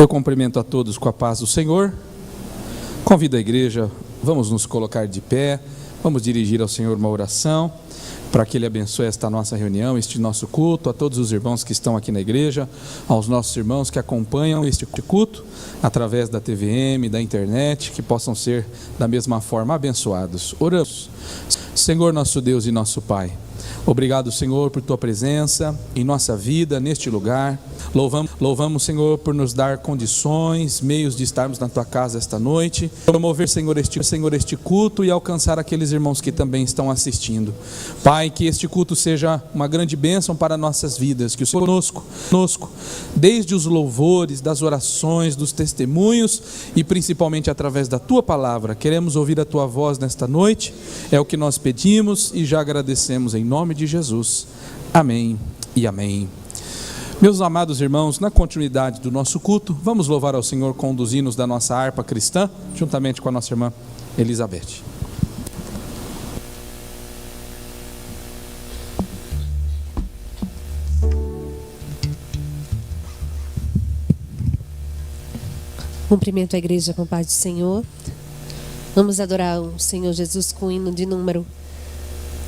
Eu cumprimento a todos com a paz do Senhor. Convido a igreja, vamos nos colocar de pé, vamos dirigir ao Senhor uma oração, para que Ele abençoe esta nossa reunião, este nosso culto, a todos os irmãos que estão aqui na igreja, aos nossos irmãos que acompanham este culto, através da TVM, da internet, que possam ser da mesma forma abençoados. Oramos. Senhor nosso Deus e nosso Pai, obrigado, Senhor, por Tua presença em nossa vida, neste lugar. Louvamos, Senhor, por nos dar condições, meios de estarmos na Tua casa esta noite, promover, Senhor, este culto e alcançar aqueles irmãos que também estão assistindo. Pai, que este culto seja uma grande bênção para nossas vidas, que o Senhor conosco, desde os louvores, das orações, dos testemunhos e principalmente através da Tua palavra. Queremos ouvir a Tua voz nesta noite, é o que nós pedimos e já agradecemos em nome de Jesus. Amém e amém. Meus amados irmãos, na continuidade do nosso culto, vamos louvar ao Senhor com os hinos da nossa harpa cristã, juntamente com a nossa irmã Elizabeth. Cumprimento a igreja com a paz do Senhor. Vamos adorar o Senhor Jesus com o hino de número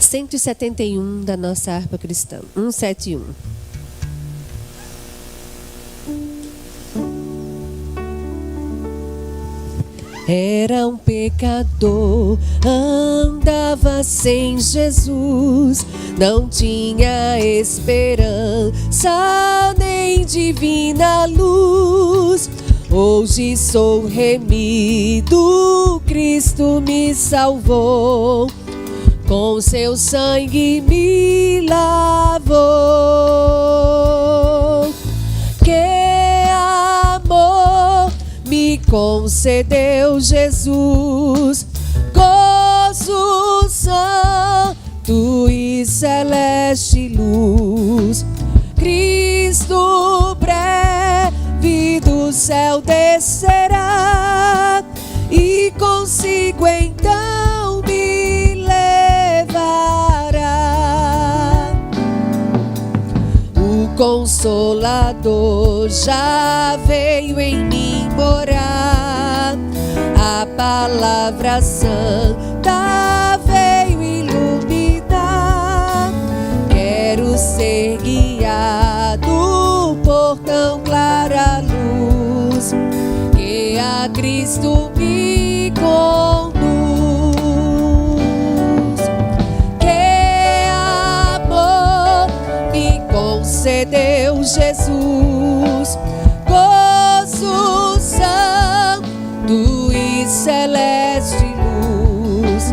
171 da nossa harpa cristã, 171. Era um pecador, andava sem Jesus, não tinha esperança nem divina luz. Hoje sou remido, Cristo me salvou, com seu sangue me lavou. Que amor me concedeu Jesus, gozo santo e celeste luz. Cristo breve do céu descerá e consigo então me levará. O Consolador já veio em mim morar, a palavra santa veio iluminar. Quero ser guiado por tão clara luz, que a Cristo me conduz. Que amor me concedeu Jesus, gozo santo e celeste luz.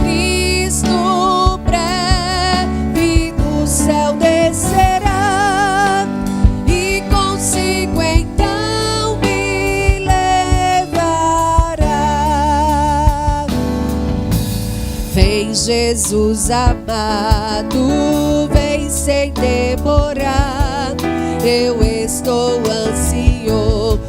Cristo breve do céu descerá e consigo então me levará. Vem Jesus amado, vem sem demorar. Eu estou ansioso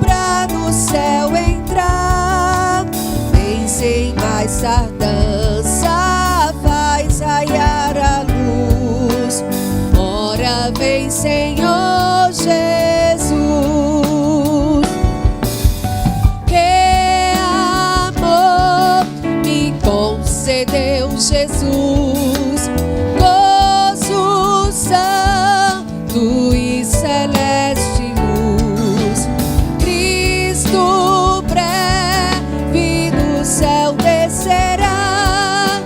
pra no céu entrar. Vem sem mais tardança, faz raiar a luz. Ora vem, Senhor Jesus. Que amor me concedeu Jesus, gozo santo e celeste luz. Cristo breve do céu descerá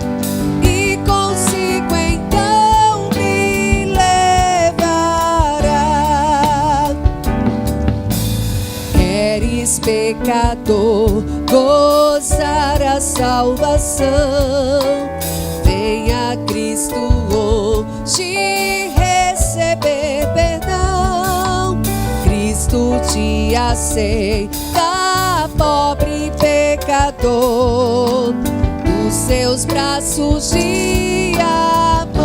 e consigo então me levará. Queres, pecador, gozar a salvação? Venha Cristo hoje receber perdão. Cristo te aceita, pobre pecador, nos seus braços de amor.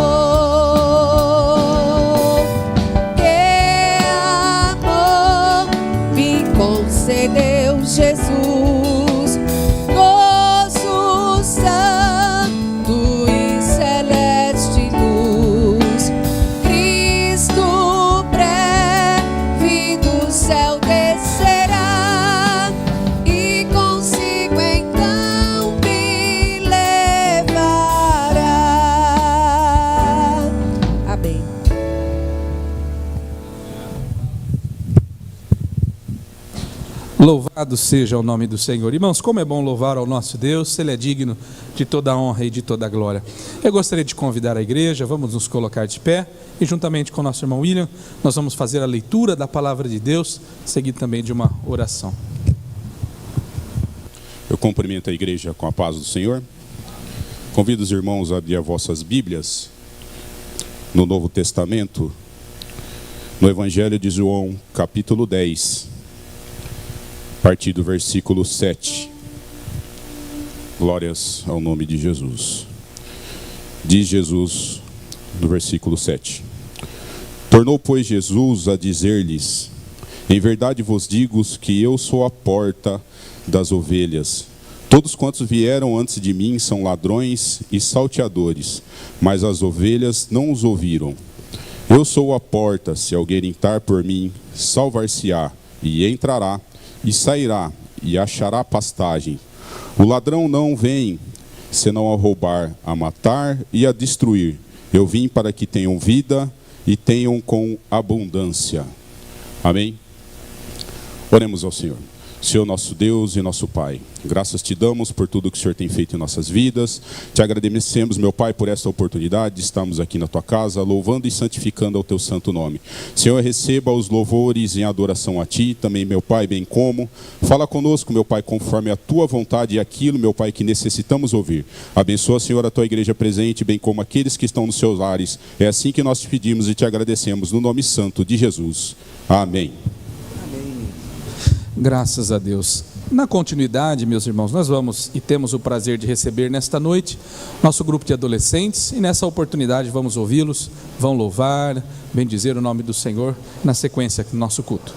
Que amor me concedeu Jesus, gozo santo e celeste luz. Cristo breve do céu descerá Louvado seja o nome do Senhor. Irmãos, como é bom louvar ao nosso Deus, Ele é digno de toda a honra e de toda a glória. Eu gostaria de convidar a igreja, vamos nos colocar de pé, e juntamente com o nosso irmão William, nós vamos fazer a leitura da palavra de Deus, seguido também de uma oração. Eu cumprimento a igreja com a paz do Senhor. Convido os irmãos a abrir as vossas Bíblias no Novo Testamento, no Evangelho de João, capítulo 10. A partir do versículo 7. Glórias ao nome de Jesus. Diz Jesus no versículo 7. Tornou, pois, Jesus a dizer-lhes: em verdade vos digo que eu sou a porta das ovelhas. Todos quantos vieram antes de mim são ladrões e salteadores, mas as ovelhas não os ouviram. Eu sou a porta, se alguém entrar por mim, salvar-se-á, e entrará, e sairá, e achará pastagem. O ladrão não vem, senão a roubar, a matar e a destruir. Eu vim para que tenham vida, e tenham com abundância. Amém? Oremos ao Senhor. Senhor nosso Deus e nosso Pai, graças te damos por tudo que o Senhor tem feito em nossas vidas. Te agradecemos, meu Pai, por essa oportunidade de estarmos aqui na tua casa, louvando e santificando ao teu santo nome. Senhor, receba os louvores em adoração a ti, também, meu Pai, bem como. Fala conosco, meu Pai, conforme a tua vontade e aquilo, meu Pai, que necessitamos ouvir. Abençoa, Senhor, a tua igreja presente, bem como aqueles que estão nos seus lares. É assim que nós te pedimos e te agradecemos, no nome santo de Jesus. Amém. Graças a Deus. Na continuidade, meus irmãos, nós vamos e temos o prazer de receber nesta noite nosso grupo de adolescentes, e nessa oportunidade vamos ouvi-los, vão louvar, bendizer o nome do Senhor na sequência do nosso culto.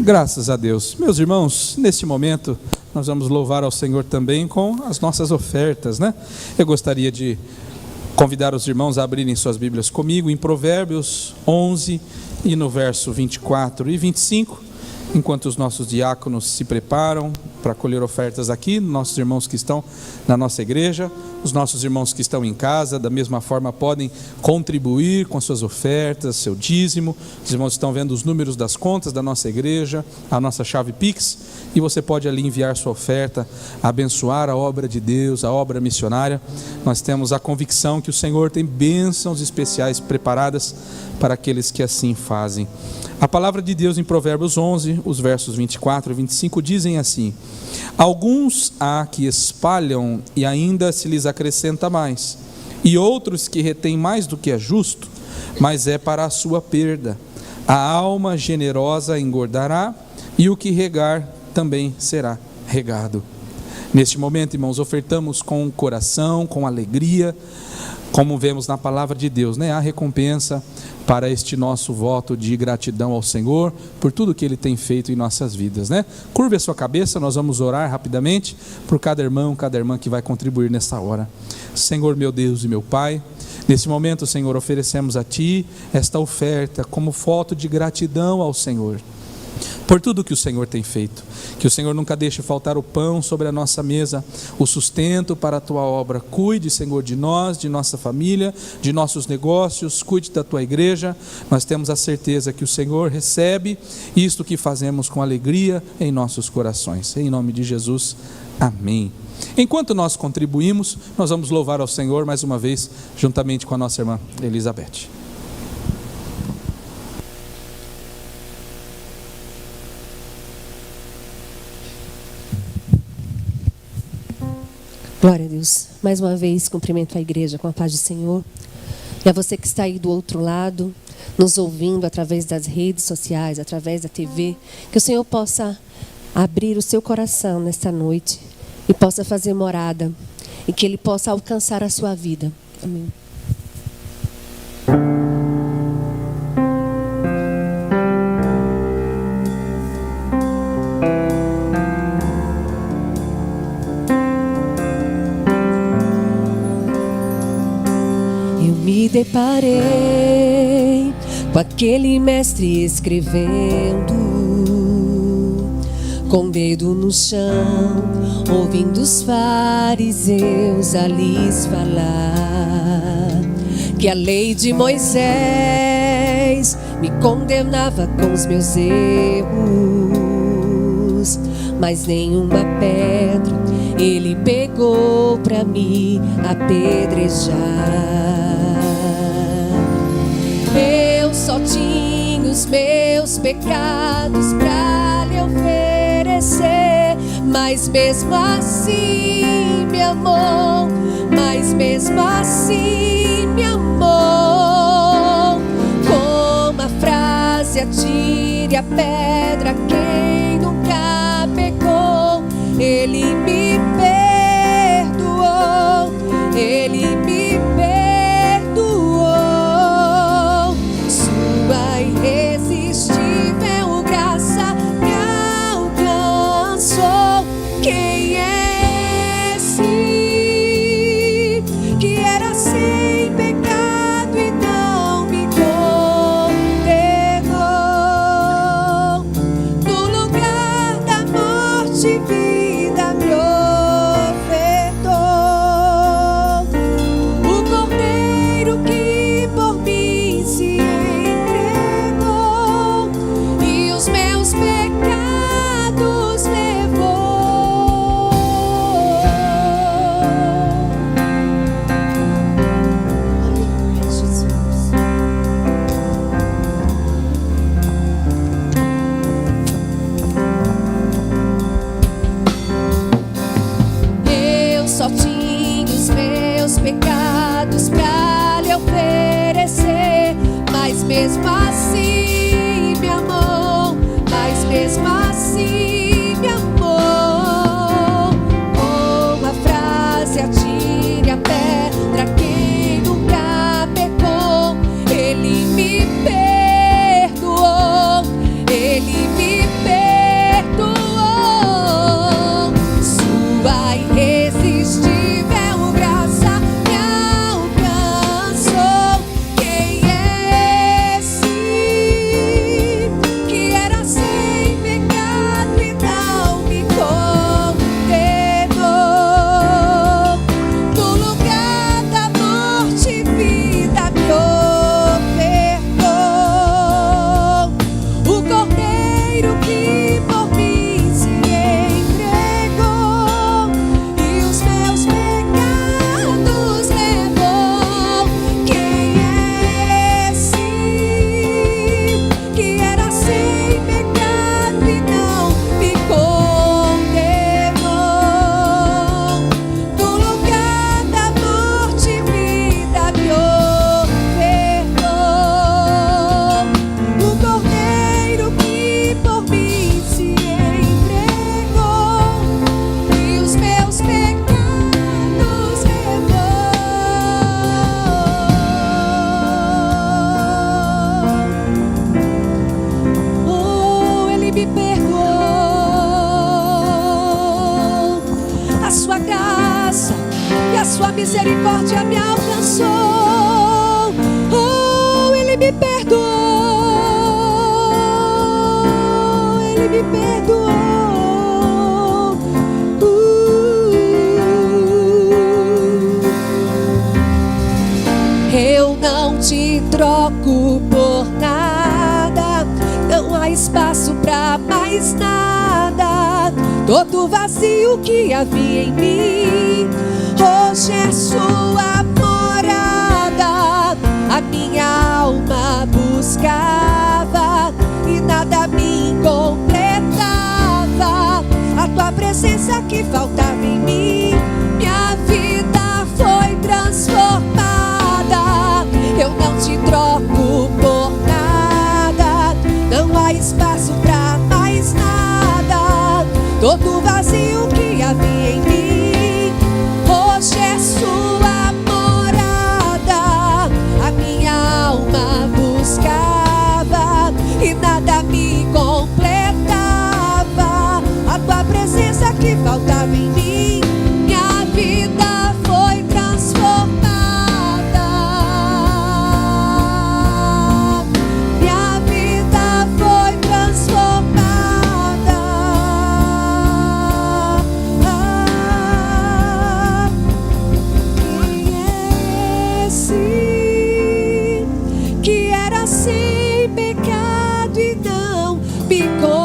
Graças a Deus. Meus irmãos, neste momento nós vamos louvar ao Senhor também com as nossas ofertas, né? Eu gostaria de convidar os irmãos a abrirem suas Bíblias comigo em Provérbios 11 e no verso 24 e 25, enquanto os nossos diáconos se preparam para colher ofertas aqui, nossos irmãos que estão na nossa igreja, os nossos irmãos que estão em casa, da mesma forma podem contribuir com suas ofertas, seu dízimo. Os irmãos estão vendo os números das contas da nossa igreja, a nossa chave Pix, e você pode ali enviar sua oferta, abençoar a obra de Deus, a obra missionária. Nós temos a convicção que o Senhor tem bênçãos especiais preparadas para aqueles que assim fazem. A palavra de Deus em Provérbios 11, os versos 24 e 25 dizem assim: alguns há que espalham e ainda se lhes acrescenta mais, e outros que retêm mais do que é justo, mas é para a sua perda. A alma generosa engordará, e o que regar também será regado. Neste momento, irmãos, ofertamos com o coração, com alegria, como vemos na palavra de Deus, né? Há recompensa para este nosso voto de gratidão ao Senhor por tudo que Ele tem feito em nossas vidas, né? Curve a sua cabeça, nós vamos orar rapidamente por cada irmão, cada irmã que vai contribuir nessa hora. Senhor, meu Deus e meu Pai, nesse momento, Senhor, oferecemos a Ti esta oferta como voto de gratidão ao Senhor por tudo que o Senhor tem feito. Que o Senhor nunca deixe faltar o pão sobre a nossa mesa, o sustento para a Tua obra. Cuide, Senhor, de nós, de nossa família, de nossos negócios, cuide da Tua igreja. Nós temos a certeza que o Senhor recebe isto que fazemos com alegria em nossos corações. Em nome de Jesus, amém. Enquanto nós contribuímos, nós vamos louvar ao Senhor mais uma vez, juntamente com a nossa irmã Elizabeth. Glória a Deus. Mais uma vez, cumprimento a igreja com a paz do Senhor. E a você que está aí do outro lado, nos ouvindo através das redes sociais, através da TV, que o Senhor possa abrir o seu coração nesta noite e possa fazer morada e que Ele possa alcançar a sua vida. Amém. Me deparei com aquele mestre escrevendo, com o dedo no chão, ouvindo os fariseus a lhes falar que a lei de Moisés me condenava com os meus erros, mas nenhuma pedra ele pegou pra me apedrejar. Eu só tinha os meus pecados pra lhe oferecer, mas mesmo assim me amou, mas mesmo assim me amou. Com a frase atire a pedra quem nunca pecou, Ele me perdoou, Ele me perdoou. Sua irresistível graça me alcançou. Quem é esse que era sem pecado e não me condenou? No lugar da morte, vida me ofertou. misericórdia me alcançou. Oh, Ele me perdoou. Ele me perdoou. Eu não te troco por nada, não há espaço pra mais nada. Todo vazio que havia em mim, hoje é sua morada. A minha alma buscava e nada me completava. A tua presença que faltava em mim, minha vida foi transformada. Eu não te troco por nada, não há espaço pra mais nada. Todo vazio que havia em mim, hoje é sua morada. A minha alma buscava e nada me completava. A tua presença que faltava em mim, minha vida foi transformada. Minha vida foi transformada. Quem é esse que era sem pecado e não me condenou?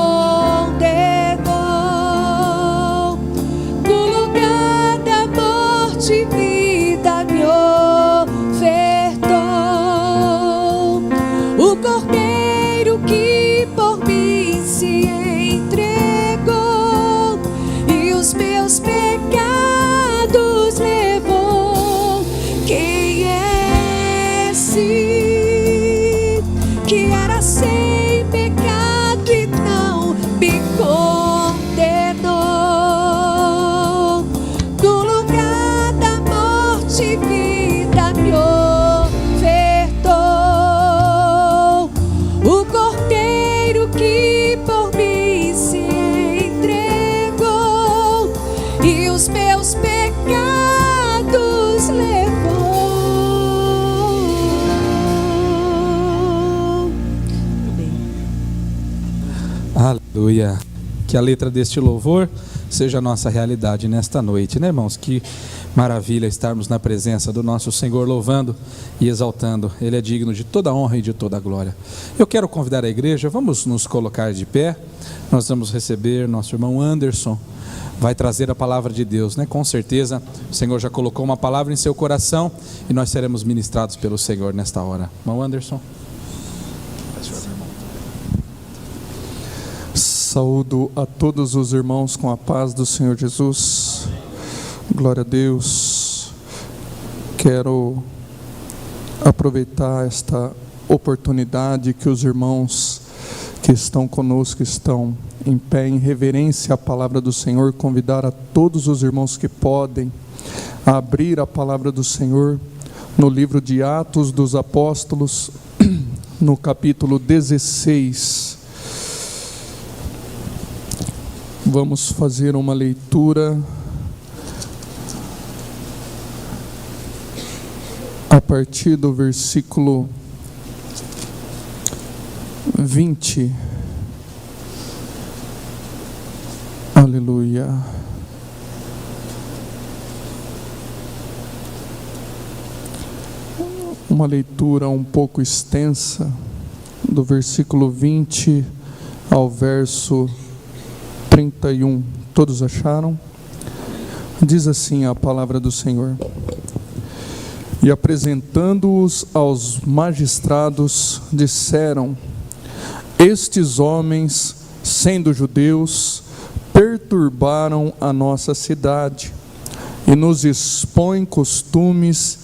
No lugar da morte, vida me ofertou. O Cordeiro que por mim se entregou e os meus pecados levou. Quem é esse que era sem pecado e não me condenou? No lugar da morte, vida me ofertou. O Cordeiro que por mim se entregou e os meus pecados levou. Aleluia. Que a letra deste louvor seja a nossa realidade nesta noite, né, irmãos? Que maravilha estarmos na presença do nosso Senhor, louvando e exaltando. Ele é digno de toda honra e de toda glória. Eu quero convidar a igreja, vamos nos colocar de pé. Nós vamos receber nosso irmão Anderson, vai trazer a palavra de Deus, né? Com certeza o Senhor já colocou uma palavra em seu coração e nós seremos ministrados pelo Senhor nesta hora. Irmão Anderson. Saúdo a todos os irmãos com a paz do Senhor Jesus. Glória a Deus. Quero aproveitar esta oportunidade que os irmãos que estão conosco estão em pé em reverência à palavra do Senhor, convidar a todos os irmãos que podem a abrir a palavra do Senhor no livro de Atos dos Apóstolos, no capítulo 16. Vamos fazer uma leitura a partir do versículo 20. Aleluia. Uma leitura um pouco extensa, do versículo 20 ao verso 31. Todos acharam? Diz assim a palavra do Senhor: E apresentando-os aos magistrados, disseram: Estes homens, sendo judeus, perturbaram a nossa cidade e nos expõem costumes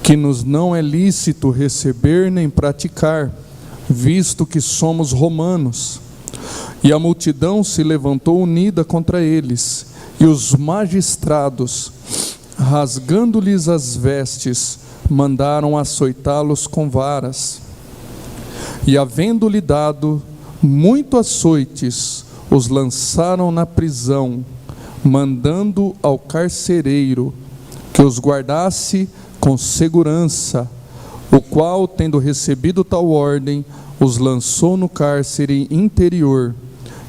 que nos não é lícito receber nem praticar, visto que somos romanos. E a multidão se levantou unida contra eles, e os magistrados, rasgando-lhes as vestes, mandaram açoitá-los com varas. E havendo-lhe dado muito açoites, os lançaram na prisão, mandando ao carcereiro que os guardasse com segurança, o qual, tendo recebido tal ordem, os lançou no cárcere interior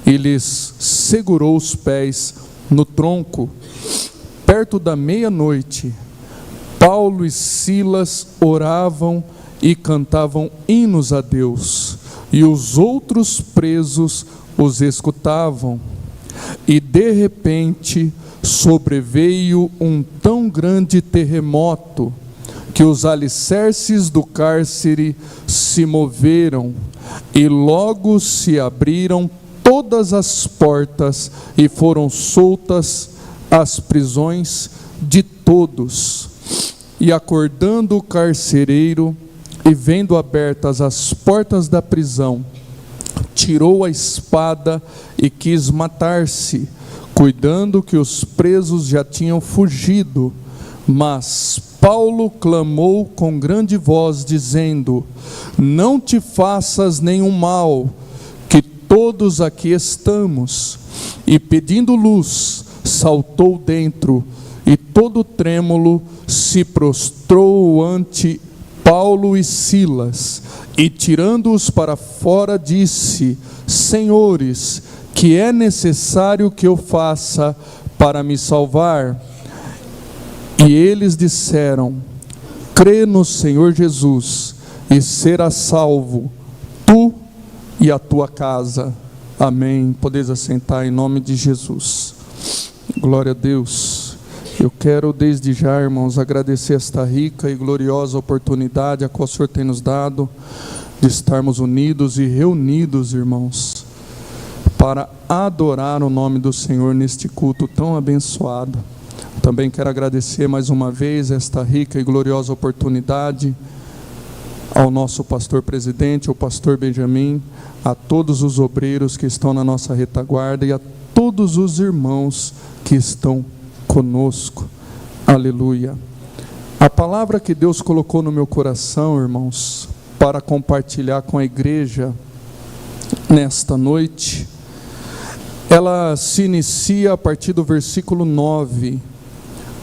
e lhes segurou os pés no tronco. Perto da meia-noite, Paulo e Silas oravam e cantavam hinos a Deus, e os outros presos os escutavam. E de repente sobreveio um tão grande terremoto que os alicerces do cárcere se moveram, e logo se abriram todas as portas e foram soltas as prisões de todos. E acordando o carcereiro e vendo abertas as portas da prisão, tirou a espada e quis matar-se, cuidando que os presos já tinham fugido. Mas Paulo clamou com grande voz, dizendo: não te faças nenhum mal, que todos aqui estamos. E pedindo luz, saltou dentro, e todo trêmulo se prostrou ante Paulo e Silas, e tirando-os para fora, disse: senhores, que é necessário que eu faça para me salvar? E eles disseram: crê no Senhor Jesus, e serás salvo, tu e a tua casa. Amém. Podeis assentar em nome de Jesus. Glória a Deus. Eu quero desde já, irmãos, agradecer esta rica e gloriosa oportunidade a qual o Senhor tem nos dado de estarmos unidos e reunidos, irmãos, para adorar o nome do Senhor neste culto tão abençoado. Também quero agradecer mais uma vez esta rica e gloriosa oportunidade ao nosso pastor presidente, o pastor Benjamin, a todos os obreiros que estão na nossa retaguarda e a todos os irmãos que estão conosco. Aleluia. A palavra que Deus colocou no meu coração, irmãos, para compartilhar com a igreja nesta noite, ela se inicia a partir do versículo 9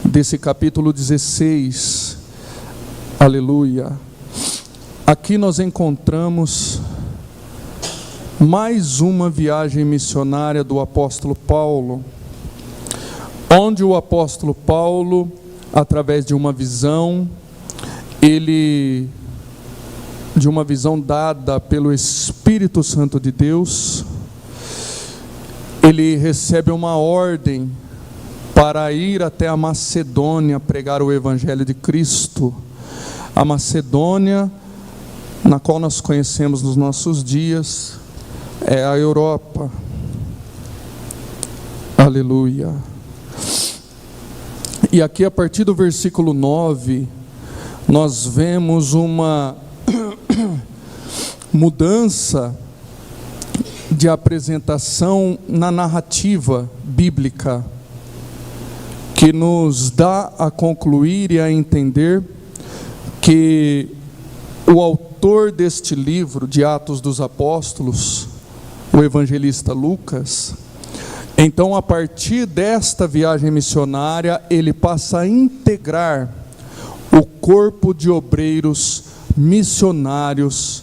desse capítulo 16. Aleluia. Aqui nós encontramos mais uma viagem missionária do apóstolo Paulo, onde o apóstolo Paulo, através de uma visão, de uma visão dada pelo Espírito Santo de Deus, ele recebe uma ordem para ir até a Macedônia pregar o Evangelho de Cristo. A Macedônia, na qual nós conhecemos nos nossos dias, é a Europa. Aleluia. E aqui a partir do versículo 9, nós vemos uma mudança de apresentação na narrativa bíblica, que nos dá a concluir e a entender que o autor deste livro de Atos dos Apóstolos, o evangelista Lucas, então a partir desta viagem missionária, ele passa a integrar o corpo de obreiros missionários,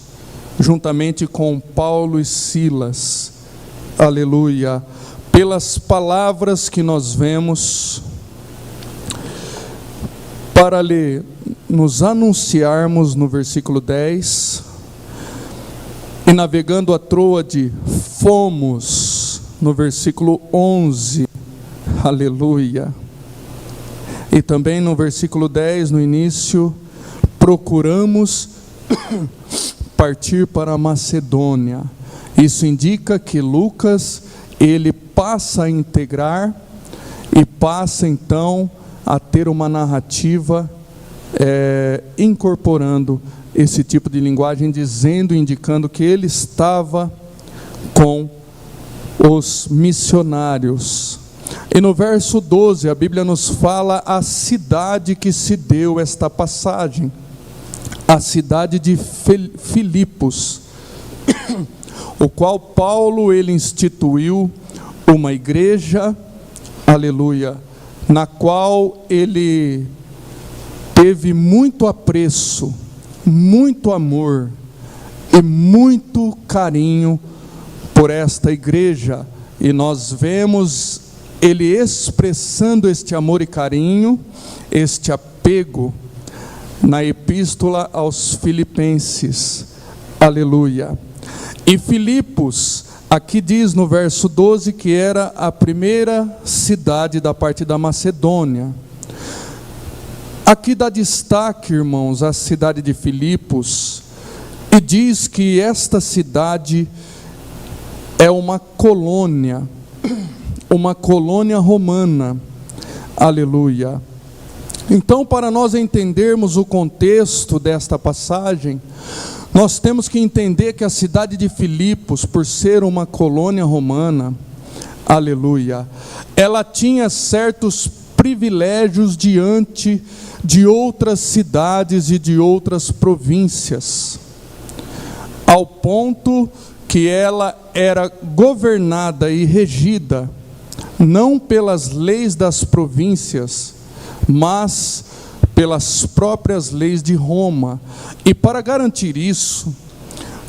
juntamente com Paulo e Silas. Aleluia. Pelas palavras que nós vemos, para nos anunciarmos no versículo 10, e navegando a Troade, fomos, no versículo 11, aleluia. E também no versículo 10, no início, procuramos partir para a Macedônia. Isso indica que Lucas, ele passa a integrar e passa então a ter uma narrativa incorporando esse tipo de linguagem, dizendo, indicando que ele estava com os missionários. E no verso 12, a Bíblia nos fala a cidade que se deu esta passagem, a cidade de Filipos, o qual Paulo, ele instituiu uma igreja, aleluia, na qual ele teve muito apreço, muito amor e muito carinho por esta igreja. E nós vemos ele expressando este amor e carinho, este apego, na epístola aos Filipenses. Aleluia. E Filipos, aqui diz no verso 12 que era a primeira cidade da parte da Macedônia. Aqui dá destaque, irmãos, a cidade de Filipos, e diz que esta cidade é uma colônia romana. Aleluia. Então, para nós entendermos o contexto desta passagem, nós temos que entender que a cidade de Filipos, por ser uma colônia romana, aleluia, ela tinha certos privilégios diante de outras cidades e de outras províncias, ao ponto que ela era governada e regida não pelas leis das províncias, mas pelas próprias leis de Roma. E para garantir isso,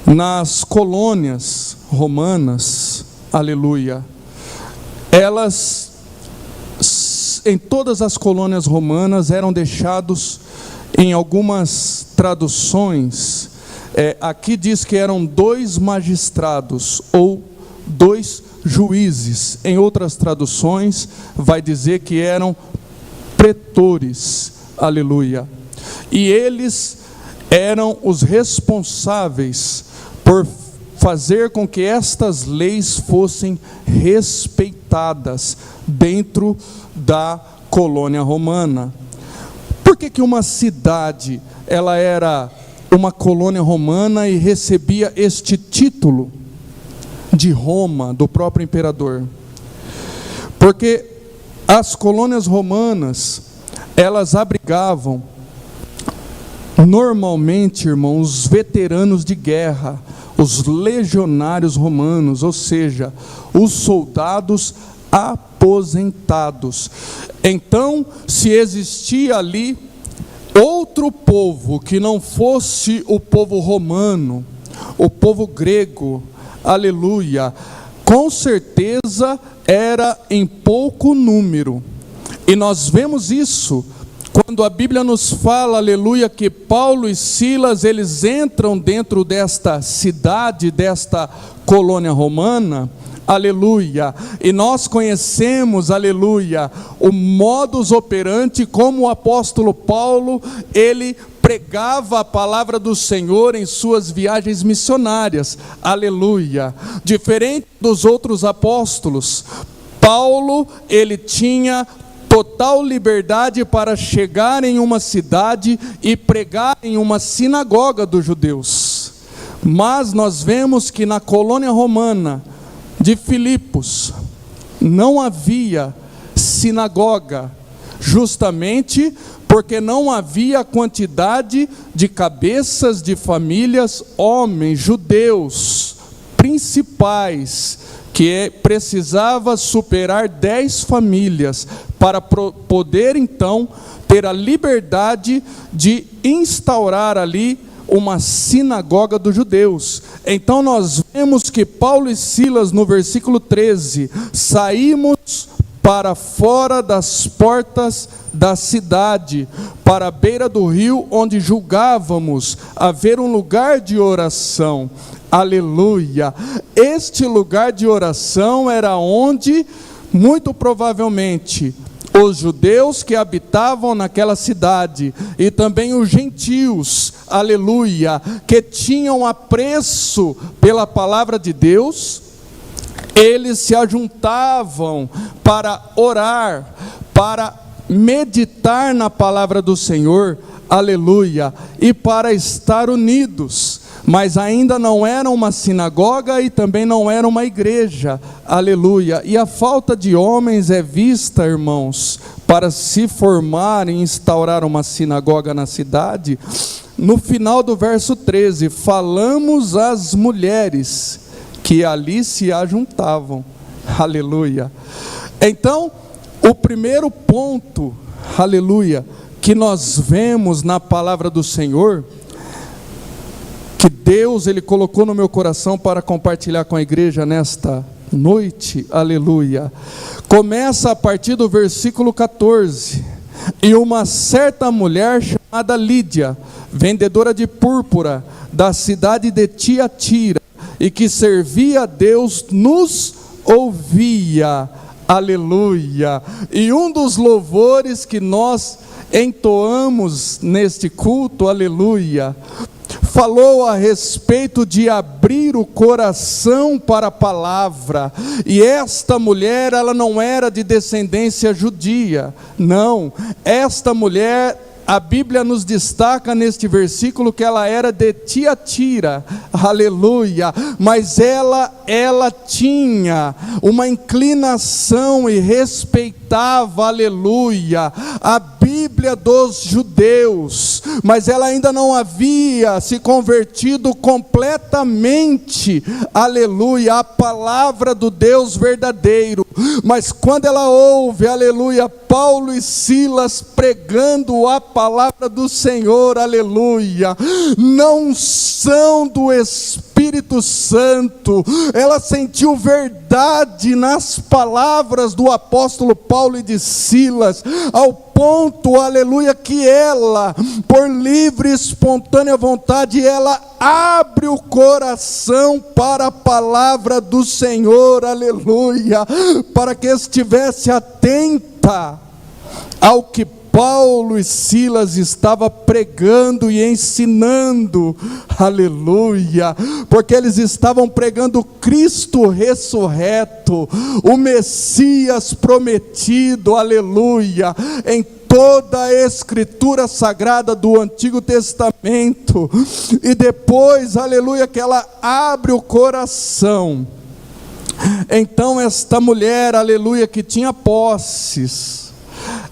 nas colônias romanas, aleluia, em todas as colônias romanas eram deixados, em algumas traduções, aqui diz que eram 2 magistrados ou 2 juízes. Em outras traduções vai dizer que eram pretores, aleluia. E eles eram os responsáveis por fazer com que estas leis fossem respeitadas dentro da colônia romana. Por que uma cidade, ela era uma colônia romana e recebia este título de Roma, do próprio imperador? Porque as colônias romanas, elas abrigavam normalmente, irmãos, os veteranos de guerra, os legionários romanos, ou seja, os soldados aposentados. Então, se existia ali outro povo que não fosse o povo romano, o povo grego, aleluia, com certeza era em pouco número. E nós vemos isso quando a Bíblia nos fala, aleluia, que Paulo e Silas, eles entram dentro desta cidade, desta colônia romana, aleluia, e nós conhecemos, aleluia, o modus operandi, como o apóstolo Paulo, ele pregava a palavra do Senhor em suas viagens missionárias, aleluia. Diferente dos outros apóstolos, Paulo, ele tinha total liberdade para chegar em uma cidade e pregar em uma sinagoga dos judeus. Mas nós vemos que na colônia romana de Filipos não havia sinagoga, justamente porque não havia quantidade de cabeças de famílias, homens, judeus, principais, que precisava superar 10 famílias para poder então ter a liberdade de instaurar ali uma sinagoga dos judeus. Então nós vemos que Paulo e Silas, no versículo 13, saímos para fora das portas da cidade, para a beira do rio, onde julgávamos haver um lugar de oração. Aleluia! Este lugar de oração era onde, muito provavelmente, os judeus que habitavam naquela cidade, e também os gentios, aleluia, que tinham apreço pela palavra de Deus, eles se ajuntavam para orar, para meditar na palavra do Senhor, aleluia, e para estar unidos. Mas ainda não era uma sinagoga e também não era uma igreja, aleluia. E a falta de homens é vista, irmãos, para se formar e instaurar uma sinagoga na cidade. No final do verso 13, falamos às mulheres que ali se ajuntavam, aleluia. Então, o primeiro ponto, aleluia, que nós vemos na palavra do Senhor, que Deus Ele colocou no meu coração para compartilhar com a igreja nesta noite, aleluia, começa a partir do versículo 14, e uma certa mulher chamada Lídia, vendedora de púrpura, da cidade de Tiatira, e que servia a Deus, nos ouvia, aleluia. E um dos louvores que nós entoamos neste culto, aleluia, falou a respeito de abrir o coração para a palavra. E esta mulher, ela não era de descendência judia, não. Esta mulher, a Bíblia nos destaca neste versículo que ela era de Tiatira, aleluia, mas ela tinha uma inclinação e respeitava, aleluia, a Bíblia dos judeus, mas ela ainda não havia se convertido completamente, aleluia, à palavra do Deus verdadeiro. Mas quando ela ouve, aleluia, Paulo e Silas pregando a palavra do Senhor, aleluia, na unção do Espírito Santo, ela sentiu verdade nas palavras do apóstolo Paulo e de Silas, ao ponto, aleluia, que ela, por livre e espontânea vontade, ela abre o coração para a palavra do Senhor, aleluia, para que estivesse atenta ao que Paulo e Silas estavam pregando e ensinando, aleluia, porque eles estavam pregando Cristo ressurreto, o Messias prometido, aleluia, em toda a escritura sagrada do Antigo Testamento. E depois, aleluia, que ela abre o coração, então esta mulher, aleluia, que tinha posses,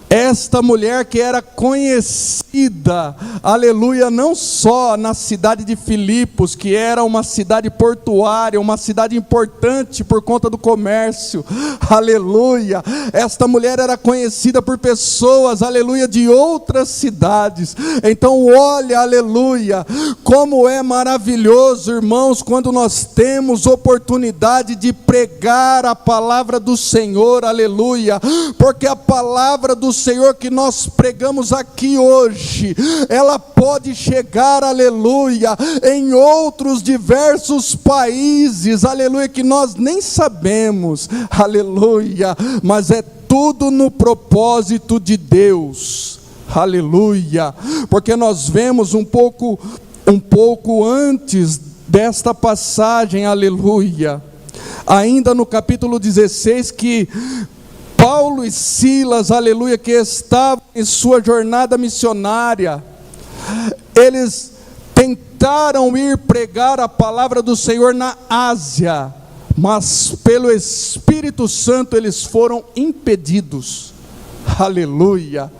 esta mulher que era conhecida, aleluia, não só na cidade de Filipos, que era uma cidade portuária, uma cidade importante por conta do comércio, aleluia, esta mulher era conhecida por pessoas, aleluia, de outras cidades. Então olha, aleluia, como é maravilhoso, irmãos, quando nós temos oportunidade de pregar a palavra do Senhor, aleluia, porque a palavra do Senhor que nós pregamos aqui hoje, ela pode chegar, aleluia, em outros diversos países, aleluia, que nós nem sabemos, aleluia, mas é tudo no propósito de Deus, aleluia, porque nós vemos um pouco antes desta passagem, aleluia, ainda no capítulo 16, que Paulo e Silas, aleluia, que estavam em sua jornada missionária, eles tentaram ir pregar a palavra do Senhor na Ásia, mas pelo Espírito Santo eles foram impedidos, aleluia.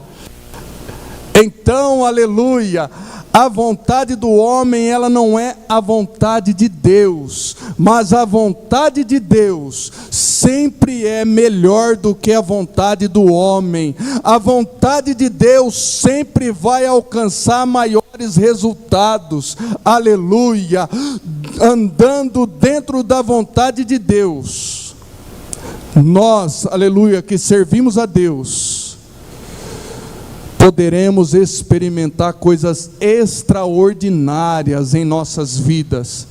Então, aleluia, a vontade do homem, ela não é a vontade de Deus, mas a vontade de Deus sempre é melhor do que a vontade do homem. A vontade de Deus sempre vai alcançar maiores resultados, aleluia, andando dentro da vontade de Deus. Nós, aleluia, que servimos a Deus, poderemos experimentar coisas extraordinárias em nossas vidas,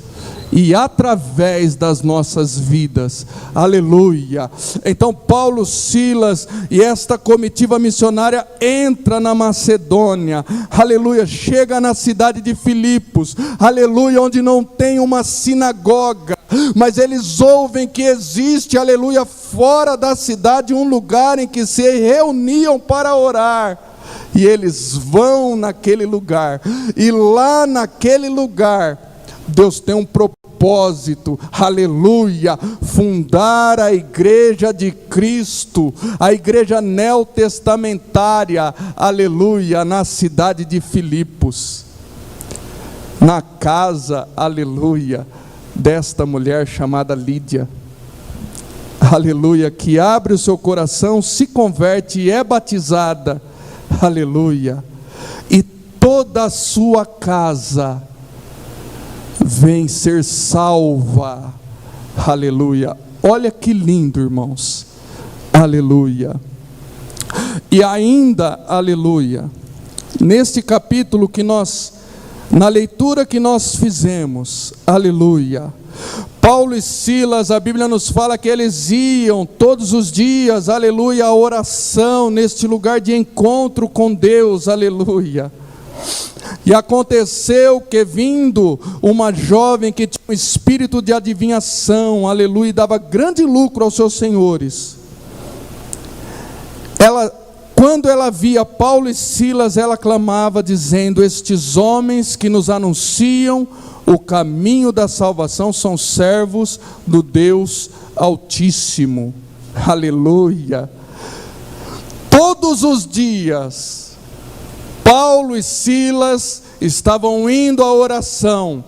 e através das nossas vidas, aleluia. Então Paulo, Silas e esta comitiva missionária entra na Macedônia, aleluia, chega na cidade de Filipos, aleluia, onde não tem uma sinagoga, mas eles ouvem que existe, aleluia, fora da cidade um lugar em que se reuniam para orar. E eles vão naquele lugar, e lá naquele lugar, Deus tem um propósito, aleluia, fundar a igreja de Cristo, a igreja neotestamentária, aleluia, na cidade de Filipos, na casa, aleluia, desta mulher chamada Lídia, aleluia, que abre o seu coração, se converte e é batizada, aleluia, e toda a sua casa vem ser salva, aleluia. Olha que lindo, irmãos, aleluia. E ainda, aleluia, neste capítulo que nós, na leitura que nós fizemos, aleluia, Paulo e Silas, a Bíblia nos fala que eles iam todos os dias, aleluia, à oração, neste lugar de encontro com Deus, aleluia. E aconteceu que, vindo uma jovem que tinha um espírito de adivinhação, aleluia, e dava grande lucro aos seus senhores, quando ela via Paulo e Silas, ela clamava dizendo: estes homens que nos anunciam o caminho da salvação são servos do Deus Altíssimo, aleluia. Todos os dias, Paulo e Silas estavam indo à oração.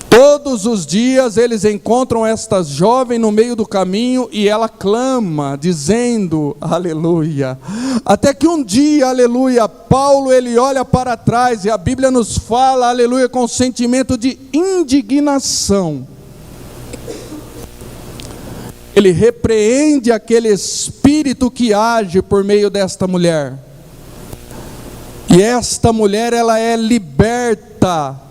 Todos os dias eles encontram esta jovem no meio do caminho e ela clama, dizendo, aleluia. Até que um dia, aleluia, Paulo ele olha para trás e a Bíblia nos fala, aleluia, com sentimento de indignação. Ele repreende aquele espírito que age por meio desta mulher. E esta mulher, ela é liberta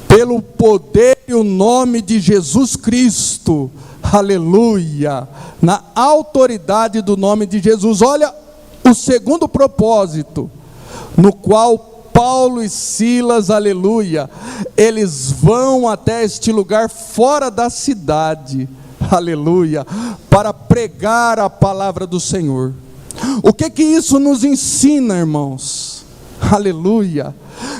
pelo poder e o nome de Jesus Cristo, aleluia, na autoridade do nome de Jesus. Olha o segundo propósito, no qual Paulo e Silas, aleluia, eles vão até este lugar fora da cidade, aleluia, para pregar a palavra do Senhor. O que isso nos ensina, irmãos? Aleluia.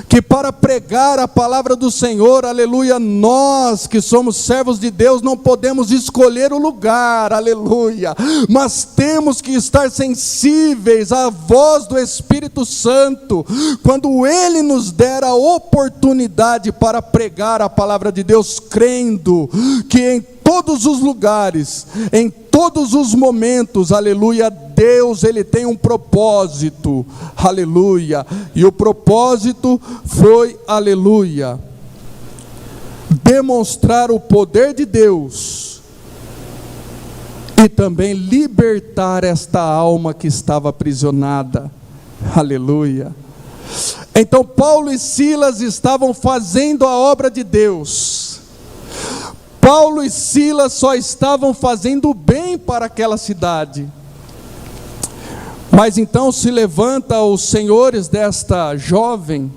Que para pregar a palavra do Senhor, aleluia, nós que somos servos de Deus não podemos escolher o lugar, aleluia, mas temos que estar sensíveis à voz do Espírito Santo, quando Ele nos der a oportunidade para pregar a palavra de Deus, crendo que em todos os lugares, em todos os momentos, aleluia, Deus ele tem um propósito, aleluia, e o propósito foi, aleluia, demonstrar o poder de Deus e também libertar esta alma que estava aprisionada, aleluia. Então Paulo e Silas estavam fazendo a obra de Deus. Paulo e Silas só estavam fazendo o bem para aquela cidade. Mas então se levanta os senhores desta jovem,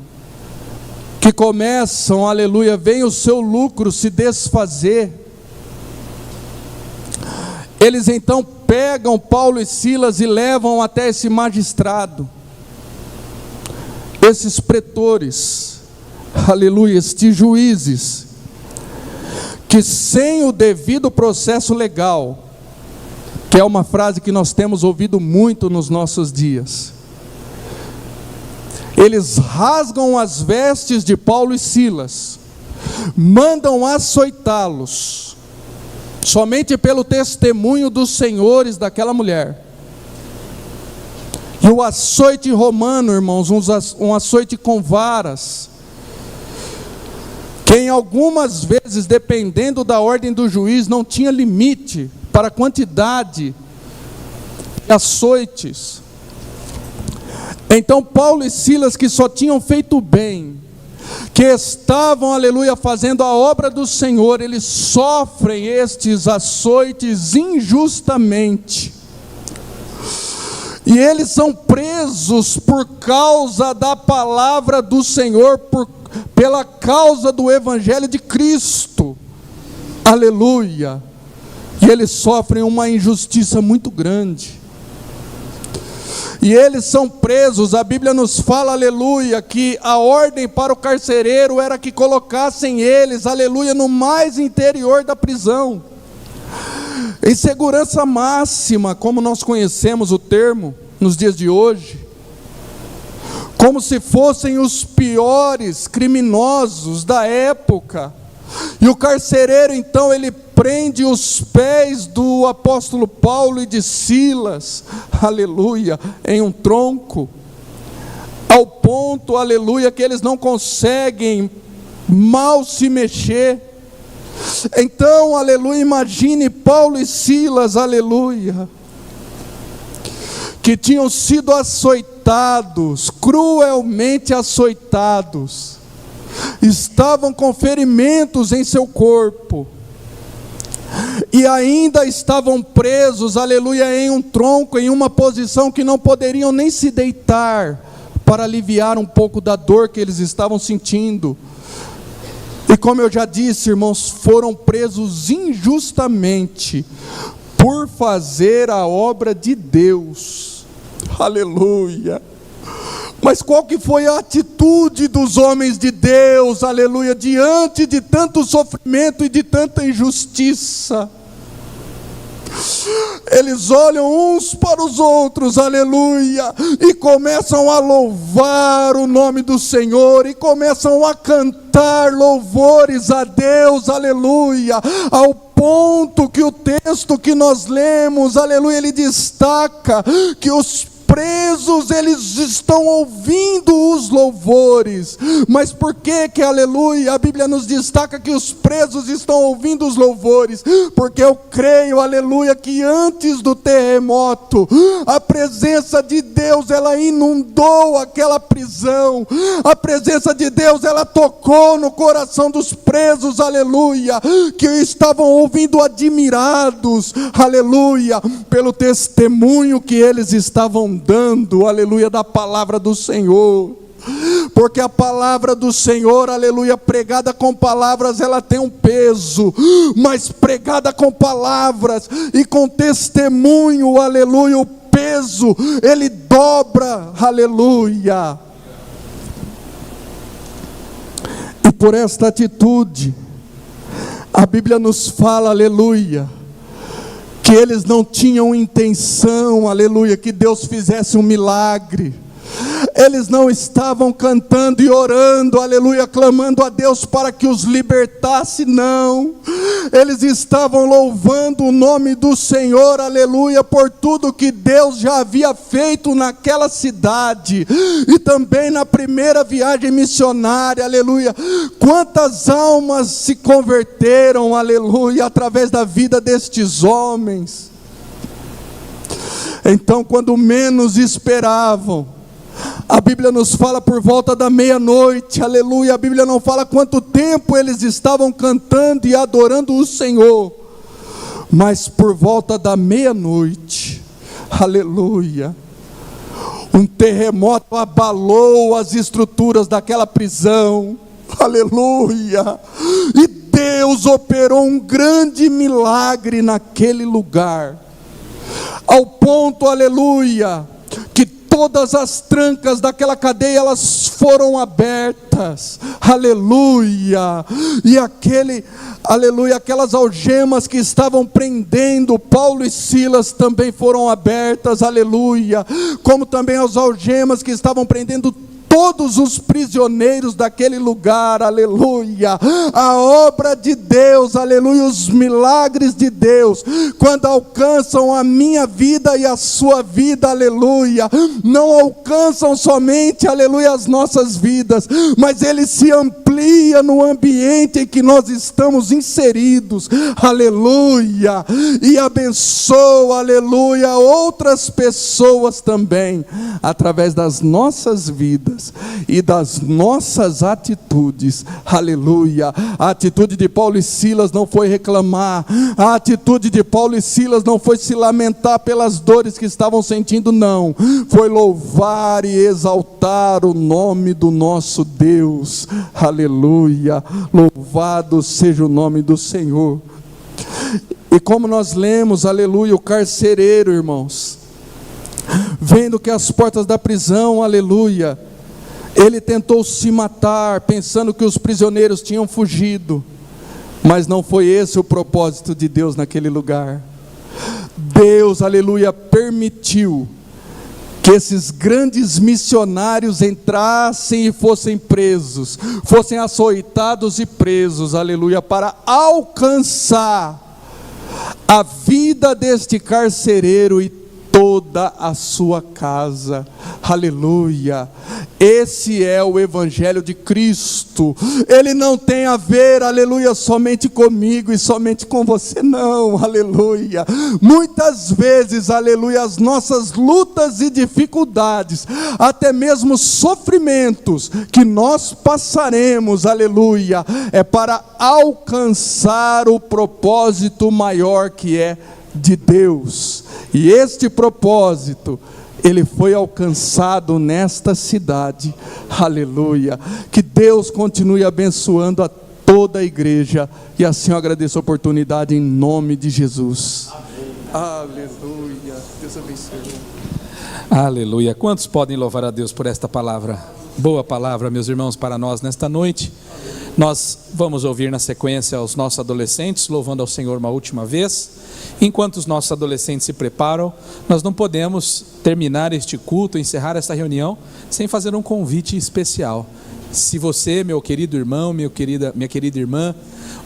que começam, aleluia, vem o seu lucro se desfazer. Eles então pegam Paulo e Silas e levam até esse magistrado, esses pretores, aleluia, estes juízes, que sem o devido processo legal, que é uma frase que nós temos ouvido muito nos nossos dias, eles rasgam as vestes de Paulo e Silas, mandam açoitá-los, somente pelo testemunho dos senhores daquela mulher. E o açoite romano, irmãos, um açoite com varas, que em algumas vezes, dependendo da ordem do juiz, não tinha limite para a quantidade de açoites. Então Paulo e Silas, que só tinham feito bem, que estavam, aleluia, fazendo a obra do Senhor, eles sofrem estes açoites injustamente. E eles são presos por causa da palavra do Senhor, pela causa do Evangelho de Cristo, aleluia, e eles sofrem uma injustiça muito grande, e eles são presos. A Bíblia nos fala, aleluia, que a ordem para o carcereiro era que colocassem eles, aleluia, no mais interior da prisão, em segurança máxima, como nós conhecemos o termo nos dias de hoje, como se fossem os piores criminosos da época. E o carcereiro então ele prende os pés do apóstolo Paulo e de Silas, aleluia, em um tronco, ponto, aleluia, que eles não conseguem mal se mexer. Então, aleluia, imagine Paulo e Silas, aleluia, que tinham sido açoitados, cruelmente açoitados, estavam com ferimentos em seu corpo, e ainda estavam presos, aleluia, em um tronco, em uma posição que não poderiam nem se deitar, para aliviar um pouco da dor que eles estavam sentindo. E como eu já disse, irmãos, foram presos injustamente, por fazer a obra de Deus, aleluia. Mas qual que foi a atitude dos homens de Deus, aleluia, diante de tanto sofrimento e de tanta injustiça? Eles olham uns para os outros, aleluia, e começam a louvar o nome do Senhor, e começam a cantar louvores a Deus, aleluia, ao ponto que o texto que nós lemos, aleluia, ele destaca que os presos, eles estão ouvindo os louvores. Mas por que, aleluia, a Bíblia nos destaca que os presos estão ouvindo os louvores? Porque eu creio, aleluia, que antes do terremoto, a presença de Deus, ela inundou aquela prisão. A presença de Deus, ela tocou no coração dos presos, aleluia, que estavam ouvindo admirados, aleluia, pelo testemunho que eles estavam dando, aleluia, da palavra do Senhor. Porque a palavra do Senhor, aleluia, pregada com palavras, ela tem um peso, mas pregada com palavras e com testemunho, aleluia, o peso, ele dobra, aleluia. E por esta atitude, a Bíblia nos fala, aleluia, que eles não tinham intenção, aleluia, que Deus fizesse um milagre. Eles não estavam cantando e orando, aleluia, clamando a Deus para que os libertasse, não. Eles estavam louvando o nome do Senhor, aleluia, por tudo que Deus já havia feito naquela cidade, e também na primeira viagem missionária, aleluia. Quantas almas se converteram, aleluia, através da vida destes homens. Então, quando menos esperavam, a Bíblia nos fala por volta da meia-noite, aleluia. A Bíblia não fala quanto tempo eles estavam cantando e adorando o Senhor, mas por volta da meia-noite, aleluia, um terremoto abalou as estruturas daquela prisão, aleluia, e Deus operou um grande milagre naquele lugar, ao ponto, aleluia, que todas as trancas daquela cadeia, elas foram abertas, aleluia, e aleluia, aquelas algemas que estavam prendendo Paulo e Silas também foram abertas, aleluia, como também as algemas que estavam prendendo todos os prisioneiros daquele lugar, aleluia. A obra de Deus, aleluia, os milagres de Deus, quando alcançam a minha vida e a sua vida, aleluia, não alcançam somente, aleluia, as nossas vidas, mas ele se amplia no ambiente em que nós estamos inseridos, aleluia, e abençoa, aleluia, outras pessoas também, através das nossas vidas e das nossas atitudes, aleluia. A atitude de Paulo e Silas não foi reclamar, a atitude de Paulo e Silas não foi se lamentar pelas dores que estavam sentindo, não, foi louvar e exaltar o nome do nosso Deus, aleluia, louvado seja o nome do Senhor. E como nós lemos, aleluia, o carcereiro, irmãos, vendo que as portas da prisão, aleluia, ele tentou se matar, pensando que os prisioneiros tinham fugido, mas não foi esse o propósito de Deus naquele lugar. Deus, aleluia, permitiu que esses grandes missionários entrassem e fossem presos, fossem açoitados e presos, aleluia, para alcançar a vida deste carcereiro e toda a sua casa, aleluia. Esse é o Evangelho de Cristo. Ele não tem a ver, aleluia, somente comigo e somente com você, não, aleluia. Muitas vezes, aleluia, as nossas lutas e dificuldades, até mesmo sofrimentos que nós passaremos, aleluia, é para alcançar o propósito maior que é de Deus. E este propósito, ele foi alcançado nesta cidade, aleluia. Que Deus continue abençoando a toda a igreja, e assim eu agradeço a oportunidade em nome de Jesus. Aleluia. Deus abençoe. Aleluia. Quantos podem louvar a Deus por esta palavra? Boa palavra, meus irmãos, para nós nesta noite. Nós vamos ouvir na sequência os nossos adolescentes louvando ao Senhor uma última vez. Enquanto os nossos adolescentes se preparam, nós não podemos terminar este culto, encerrar esta reunião, sem fazer um convite especial. Se você, meu querido irmão, minha querida irmã,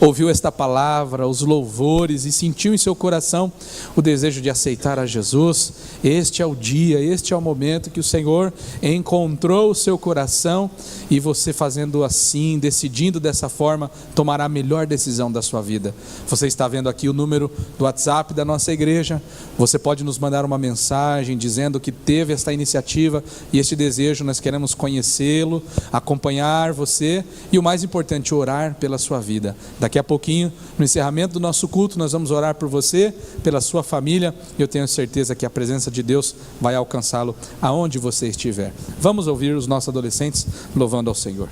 ouviu esta palavra, os louvores e sentiu em seu coração o desejo de aceitar a Jesus, este é o dia, este é o momento que o Senhor encontrou o seu coração, e você fazendo assim, decidindo dessa forma, tomará a melhor decisão da sua vida. Você está vendo aqui o número do WhatsApp da nossa igreja. Você pode nos mandar uma mensagem dizendo que teve esta iniciativa e este desejo. Nós queremos conhecê-lo, acompanhar você e, o mais importante, orar pela sua vida. Daqui a pouquinho, no encerramento do nosso culto, nós vamos orar por você, pela sua família, e eu tenho certeza que a presença de Deus vai alcançá-lo aonde você estiver. Vamos ouvir os nossos adolescentes louvando ao Senhor.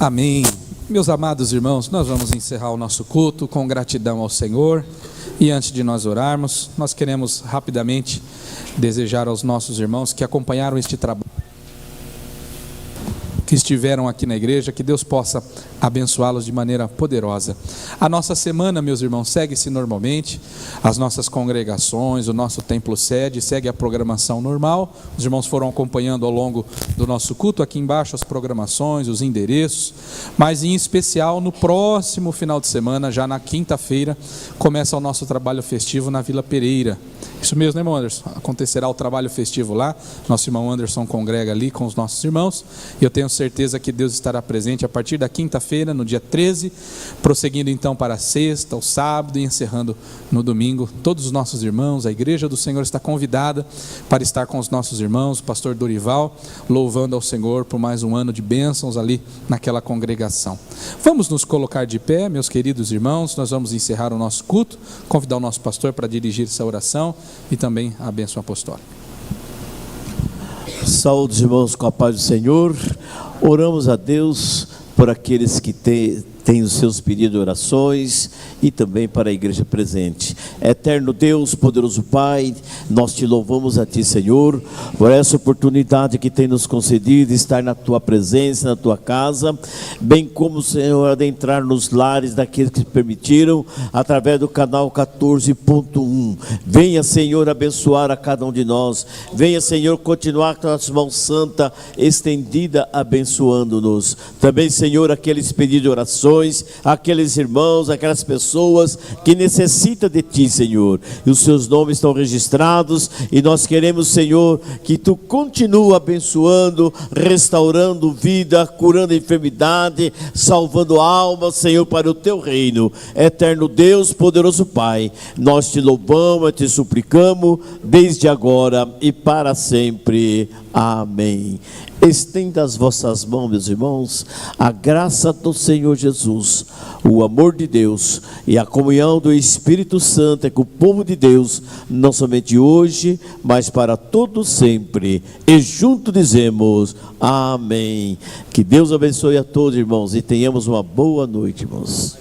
Amém. Meus amados irmãos, nós vamos encerrar o nosso culto com gratidão ao Senhor. E antes de nós orarmos, nós queremos rapidamente desejar aos nossos irmãos que acompanharam este trabalho, que estiveram aqui na igreja, que Deus possa abençoá-los de maneira poderosa. A nossa semana, meus irmãos, segue-se normalmente, as nossas congregações, o nosso templo sede, segue a programação normal. Os irmãos foram acompanhando ao longo do nosso culto, aqui embaixo as programações, os endereços, mas em especial no próximo final de semana, já na quinta-feira, começa o nosso trabalho festivo na Vila Pereira. Isso mesmo, né, irmão Anderson? Acontecerá o trabalho festivo lá, nosso irmão Anderson congrega ali com os nossos irmãos, e eu tenho certeza que Deus estará presente a partir da quinta-feira, no dia 13, prosseguindo então para a sexta, o sábado e encerrando no domingo. Todos os nossos irmãos, a igreja do Senhor está convidada para estar com os nossos irmãos, o pastor Dorival, louvando ao Senhor por mais um ano de bênçãos ali naquela congregação. Vamos nos colocar de pé, meus queridos irmãos, nós vamos encerrar o nosso culto, convidar o nosso pastor para dirigir essa oração e também a bênção apostólica. Saúde, irmãos, com a paz do Senhor. Oramos a Deus por aqueles que têm os seus pedidos de orações e também para a igreja presente. Eterno Deus, poderoso Pai, nós te louvamos a Ti, Senhor, por essa oportunidade que tem nos concedido de estar na Tua presença, na Tua casa, bem como, Senhor, adentrar nos lares daqueles que permitiram, através do canal 14.1. Venha, Senhor, abençoar a cada um de nós. Venha, Senhor, continuar com a nossa mão santa estendida, abençoando-nos. Também, Senhor, aqueles pedidos de orações, aqueles irmãos, aquelas pessoas que necessitam de Ti, Senhor, e os seus nomes estão registrados, e nós queremos, Senhor, que Tu continue abençoando, restaurando vida, curando a enfermidade, salvando almas, Senhor, para o Teu reino. Eterno Deus, poderoso Pai, nós Te louvamos e Te suplicamos, desde agora e para sempre. Amém. Estenda as vossas mãos, meus irmãos, a graça do Senhor Jesus, o amor de Deus e a comunhão do Espírito Santo é com o povo de Deus, não somente hoje, mas para todo sempre. E juntos dizemos amém. Que Deus abençoe a todos, irmãos, e tenhamos uma boa noite, irmãos.